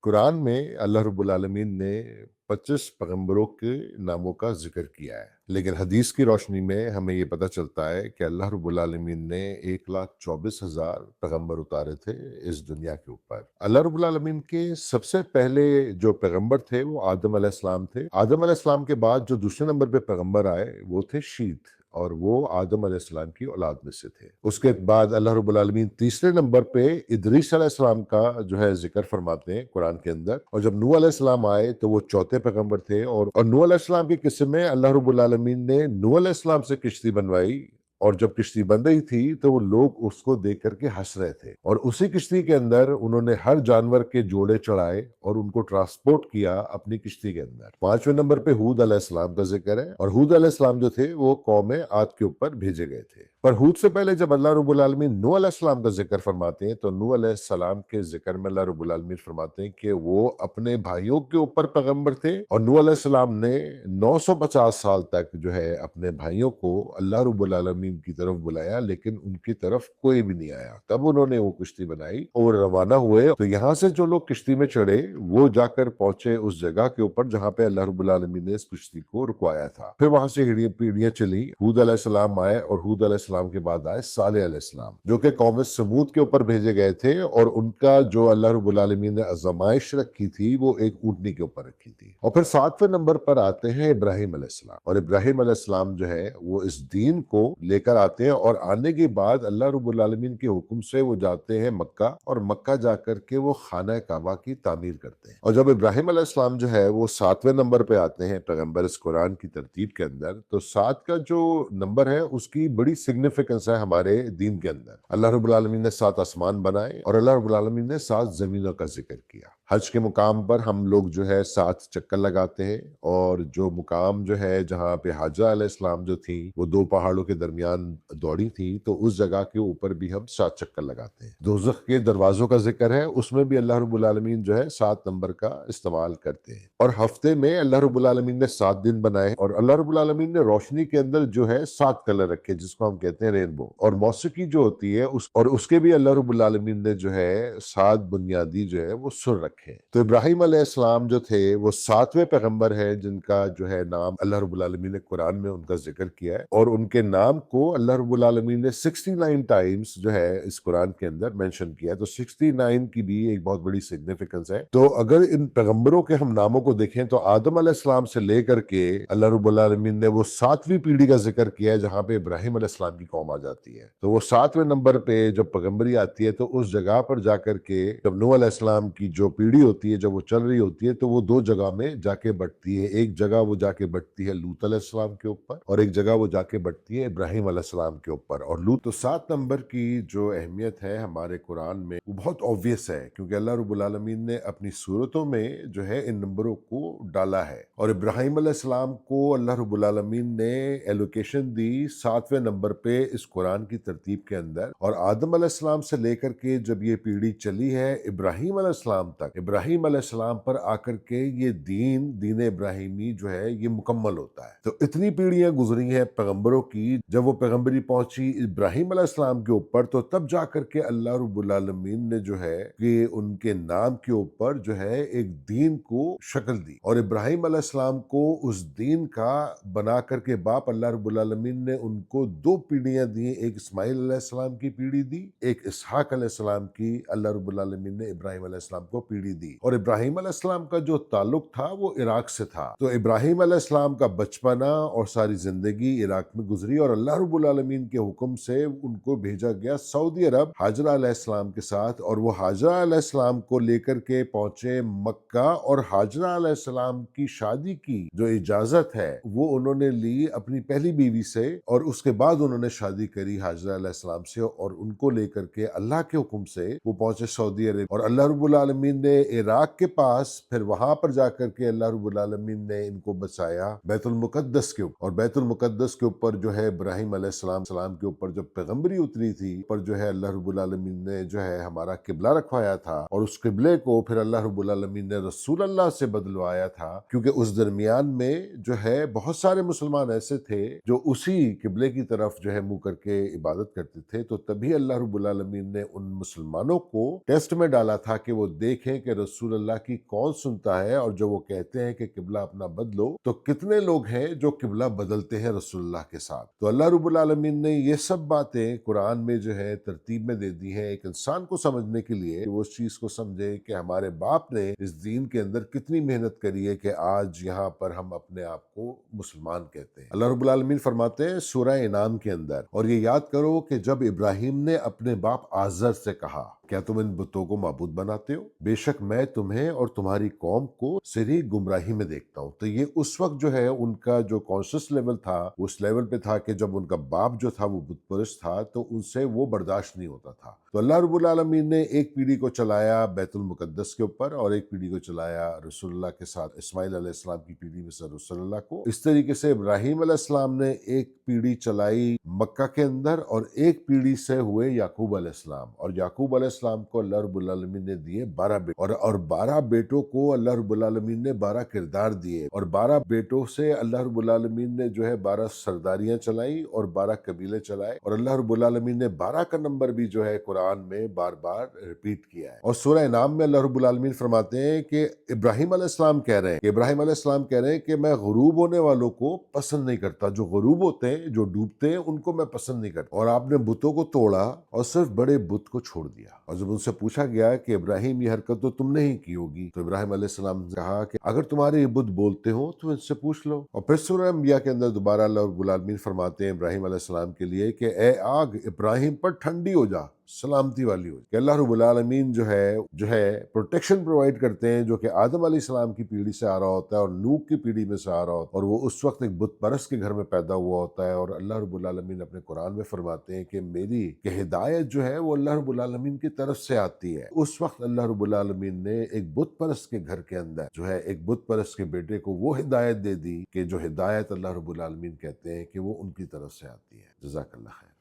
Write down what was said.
कुरान में अल्लाह रब्बुल आलमीन ने 25 पैगंबरों के नामों का जिक्र किया है, लेकिन हदीस की रोशनी में हमें ये पता चलता है कि अल्लाह रब्बुल आलमीन ने 1,24,000 पैगंबर उतारे थे इस दुनिया के ऊपर। अल्लाह रब्बुल आलमीन के सबसे पहले जो पैगंबर थे वो आदम अलैहिस्सलाम थे। आदम अलैहिस्सलाम के बाद जो दूसरे नंबर पे पैगंबर आए वो थे शीत, और वो आदम अलैहिस्सलाम की औलाद में से थे। उसके बाद अल्लाह रब्बुल आलमीन तीसरे नंबर पे इदरीस अलैहिस्सलाम का जो है जिक्र फरमाते हैं कुरान के अंदर। और जब नूह अलैहिस्सलाम आए तो वो चौथे पैगंबर थे। और नूह अलैहिस्सलाम के किस्से में अल्लाह रब्बुल आलमीन ने नूह अलैहिस्सलाम से किश्ती बनवाई, और जब किश्ती बन रही थी तो वो लोग उसको देख करके हंस रहे थे, और उसी किश्ती के अंदर उन्होंने हर जानवर के जोड़े चढ़ाए और उनको ट्रांसपोर्ट किया अपनी किश्ती के अंदर। पांचवें नंबर पे हूद अलैहिस्सलाम का जिक्र है, और हूद अलैहिस्सलाम जो थे वो कौम आद के ऊपर भेजे गए थे। पर हूद से पहले जब अल्लाह रब्बुल आलमीन नूह अलैहिस्सलाम का जिक्र फरमाते हैं तो नूह अलैहिस्सलाम के जिक्र में अल्लाह रब्बुल आलमीन फरमाते हैं कि वो अपने भाइयों के ऊपर पैगंबर थे, और नूह अलैहिस्सलाम ने 950 साल तक जो है अपने भाइयों को अल्लाह रब्बुल आलमीन की तरफ बुलाया, लेकिन उनकी तरफ कोई भी नहीं आया। तब उन्होंने वो किश्ती बनाई और रवाना हुए। तो यहाँ से जो लोग किश्ती में चढ़े वो जाकर पहुंचे उस जगह के ऊपर जहाँ पे अल्लाह रब्बुल आलमीन ने इस किश्ती को रुकवाया था। फिर वहां से पीढ़ियां चली, हूद अलैहिस्सलाम आए, और हूद अलैहिस्सलाम के बाद आए सालेह अलैहिस्सलाम, जो कि कौम समूद के ऊपर भेजे गए थे। और उनका जो अल्लाह रब्बुल आलमीन ने आजमाइश रखी थी वो एक ऊंटनी के ऊपर रखी थी। और फिर सातवें नंबर पर आते हैं इब्राहिम अलैहिस्सलाम, और इब्राहिम अलैहिस्सलाम जो है वो इस दीन को लेकर आते हैं, और आने के बाद अल्लाह रब्बुल आलमीन के हुक्म से वो जाते हैं मक्का, और मक्का जाकर के वो खाना काबा की तामीर करते हैं। और जब इब्राहिम अलैहिस्सलाम जो है वो सातवें नंबर पे आते हैं पैगंबर इस कुरान की तरतीब के अंदर, तो सात का जो नंबर है उसकी बड़ी सिग्निफिकेंस है हमारे दीन के अंदर। अल्लाह रब्बुल आलमीन ने 7 आसमान बनाए, और अल्लाह रब्बुल आलमीन ने 7 जमीनों का जिक्र किया। हज के मुकाम पर हम लोग जो है 7 चक्कर लगाते हैं, और जो मुकाम जो है जहाँ पे हाजरा अलैहिस्सलाम जो थी वो 2 पहाड़ों के दरमियान दौड़ी थी, तो उस जगह के ऊपर भी हम 7 चक्कर लगाते हैं। दोज़ख के दरवाजों का जिक्र है, उसमें भी अल्लाह रब्बुल आलमीन जो है 7 नंबर का इस्तेमाल करते हैं। और हफ्ते में अल्लाह रब्बुल आलमीन ने 7 दिन बनाए, और अल्लाह रब्बुल आलमीन ने रोशनी के अंदर जो है 7 कलर रखे जिसको हम कहते हैं रेनबो। और मौसीकी जो होती है उसके भी अल्लाह रब्बुल आलमीन ने जो है 7 बुनियादी जो है वो सुर रखे। तो इब्राहिम अलैहिस्सलाम जो थे वो 7वें पैगंबर हैं जिनका जो है नाम अल्लाह रब्बुल आलमीन ने कुरान में उनका जिक्र किया है, और उनके नाम को अल्लाह रब्बुल आलमीन ने 69 टाइम्स जो है इस कुरान के अंदर मेंशन किया है। तो 69 की भी एक बहुत बड़ी सिग्निफिकेंस है। तो अगर इन पैगंबरों के हम नामों को देखें तो आदम अलैहिस्सलाम से लेकर के अल्लाह रब्बुल आलमीन ने वो 7वीं पीढ़ी का जिक्र किया है जहां पे इब्राहिम अलैहिस्सलाम की कौम आ जाती है। तो वो 7वें नंबर पे जब पैगंबरी आती है तो उस जगह पर जाकर के जब नूह अलैहिस्सलाम की जो पीढ़ी होती है जब वो चल रही होती है तो वो 2 जगह में जाके बढ़ती है। एक जगह वो जाके बढ़ती है लूत अलैहिस्सलाम के ऊपर, और एक जगह वो जाके बढ़ती है इब्राहिम अलैहिस्सलाम के ऊपर। और लूत तो 7 नंबर की जो अहमियत है हमारे कुरान में वो बहुत ऑब्वियस है, क्योंकि अल्लाह रब्बुल आलमीन ने अपनी सूरतों में जो है इन नंबरों को डाला है। और इब्राहिम अलैहिस्सलाम को अल्लाह रब्बुल आलमीन ने एलोकेशन दी 7वें नंबर पे इस कुरान की तरतीब के अंदर। और आदम अलैहिस्सलाम से लेकर के जब ये पीढ़ी चली है इब्राहिम अलैहिस्सलाम तक, इब्राहिम अलैहिस्सलाम पर आकर के ये दीन इब्राहिमी जो है ये मुकम्मल होता है। तो इतनी पीढ़ियां गुजरी हैं पैगंबरों की, जब वो पैगंबरी पहुंची इब्राहिम अलैहिस्सलाम के ऊपर तो तब जाकर के अल्लाह रब्बुल आलमीन ने जो है कि उनके नाम के ऊपर जो है एक दीन को शक्ल दी। और इब्राहिम अलैहिस्सलाम को उस दीन का बना करके बाप अल्लाह रब्बुल आलमीन ने उनको 2 पीढ़ियां दी, एक इस्माइल अलैहिस्सलाम की पीढ़ी दी, एक इसहाक अलैहिस्सलाम की अल्लाह रब्बुल आलमीन ने इब्राहिम अलैहिस्सलाम को पीढ़ी दी। और इब्राहिम अलैहिस्सलाम का जो ताल्लुक था वो इराक से था, तो इब्राहिम अलैहिस्सलाम का बचपना और सारी जिंदगी इराक में गुजरी, और अल्लाह रब्बुल आलमीन के हुक्म से उनको भेजा गया सऊदी अरब हाजरा अलैहिस्सलाम के साथ। और वो हाजरा अलैहिस्सलाम को लेकर के पहुंचे मक्का, और हाजरा अलैहिस्सलाम की शादी की जो इजाजत है वो उन्होंने ली अपनी पहली बीवी से, और उसके बाद उन्होंने शादी करी हाजरा अलैहिस्सलाम से, और उनको लेकर के अल्लाह के हुक्म से वो पहुंचे सऊदी अरब। और अल्लाह रब्बुल आलमीन ने इराक के पास फिर वहां पर जाकर के अल्लाह रब्बुल आलमीन ने इनको बसाया बैतुल मुकद्दस के ऊपर। और बैतुल मुकद्दस के ऊपर जो है इब्राहिम अलैहिस्सलाम के ऊपर जब पैगंबरी उतरी थी पर जो है अल्लाह रब्बुल आलमीन ने जो है हमारा किबला रखवाया था, और उस किबले को फिर अल्लाह रब्बुल आलमीन ने रसूल अल्लाह से बदलवाया था, क्योंकि उस दरमियान में जो है बहुत सारे मुसलमान ऐसे थे जो उसी किबले की तरफ जो है मुंह करके इबादत करते थे। तो तभी अल्लाह रब्बुल आलमीन ने उन मुसलमानों को टेस्ट में डाला था कि वो देखें کہ रसूल अल्लाह की कौन सुनता है, और जब वो कहते हैं कि किबला अपना बदलो, तो कितने लोग हैं जो किबला बदलते हैं रसूल अल्लाह के साथ। तो अल्लाह रब्बुल आलमीन ने ये सब बातें कुरान में जो है तरतीब में दे दी हैं एक इंसान को समझने के लिए, कि वो उस चीज को समझे कि हमारे बाप ने इस दीन के अंदर कितनी मेहनत करी है कि आज यहाँ पर हम अपने आप को मुसलमान कहते हैं। अल्लाह रब्बुल आलमीन फरमाते हैं सूरह इनाम के अंदर, और ये याद करो कि जब इब्राहिम ने अपने बाप आजर से कहा, क्या तुम इन बुतों को माबूद बनाते हो? बेशक मैं तुम्हें और तुम्हारी कौम को सिरी गुमराही में देखता हूँ। तो ये उस वक्त जो है उनका जो कॉन्शियस लेवल था, उस लेवल पे था कि जब उनका बाप जो था वो बुत परस्त था, तो उनसे वो बर्दाश्त नहीं होता था। तो अल्लाह रब्बुल आलमीन ने एक पीढ़ी को चलाया बैतुल मुकद्दस के ऊपर, और एक पीढ़ी को चलाया रसूलुल्लाह के साथ इस्माइल अलैहिस्सलाम की पीढ़ी में से रसूलुल्लाह को। इस तरीके से इब्राहिम अलैहिस्सलाम ने एक पीढ़ी चलाई मक्का के अंदर, और एक पीढ़ी से हुए याकूब अलैहिस्सलाम, और याकूब अलैहिस्सलाम को अल्लाह रब्बुल आलमीन ने दिए 12 बेटे, और 12 बेटों को अल्लाह रब्बुल आलमीन ने 12 किरदार दिए, और 12 बेटों से अल्लाह रब्बुल आलमीन ने जो है 12 सरदारियां चलाई और 12 कबीले चलाए, और अल्लाह रब्बुल आलमीन ने 12 का नंबर भी जो है कुरान में बार बार रिपीट किया है। और सूरह इनाम में अल्लाह रब्बुल आलमीन फरमाते हैं कि इब्राहिम अलैहिस्सलाम कह रहे हैं कि मैं गुरूब होने वालों को पसंद नहीं करता, जो गुरूब होते हैं, जो डूबते हैं, उनको मैं पसंद नहीं करता। और आपने बुतों को तोड़ा और सिर्फ बड़े बुत को छोड़ दिया। और जब उनसे पूछा गया कि इब्राहिम ये हरकत तो तुमने ही की होगी, तो इब्राहिम अलैहिस्सलाम ने कहा कि अगर तुम्हारे ये बुत बोलते हो तो इनसे पूछ लो। और फिर सूरह अंबिया के अंदर दोबारा अल्लाह रब्बुल आलमीन फरमाते हैं इब्राहिम अलैहिस्सलाम के लिए कि ए आग इब्राहिम पर ठंडी हो जा, सलामती वाली हो। कि अल्लाह रब्बुल आलमीन जो है प्रोटेक्शन प्रोवाइड करते हैं, जो कि आदम अलैहिस्सलाम की पीढ़ी से आ रहा होता है और नूह की पीढ़ी में से आ रहा होता है, और वो उस वक्त एक बुत परस्त के घर में पैदा हुआ होता है। और अल्लाह रब्बुल आलमीन अपने कुरान में फरमाते हैं कि मेरी हिदायत जो है वो अल्लाह रब्बुल आलमीन की तरफ से आती है। उस वक्त अल्लाह रब्बुल आलमीन ने एक बुत परस्त के घर के अंदर जो है एक बुत परस्त के बेटे को वो हिदायत दे दी कि जो हिदायत अल्लाह रब्बुल आलमीन कहते हैं कि वो उनकी तरफ से आती है। जज़ाकल्लाह खैर।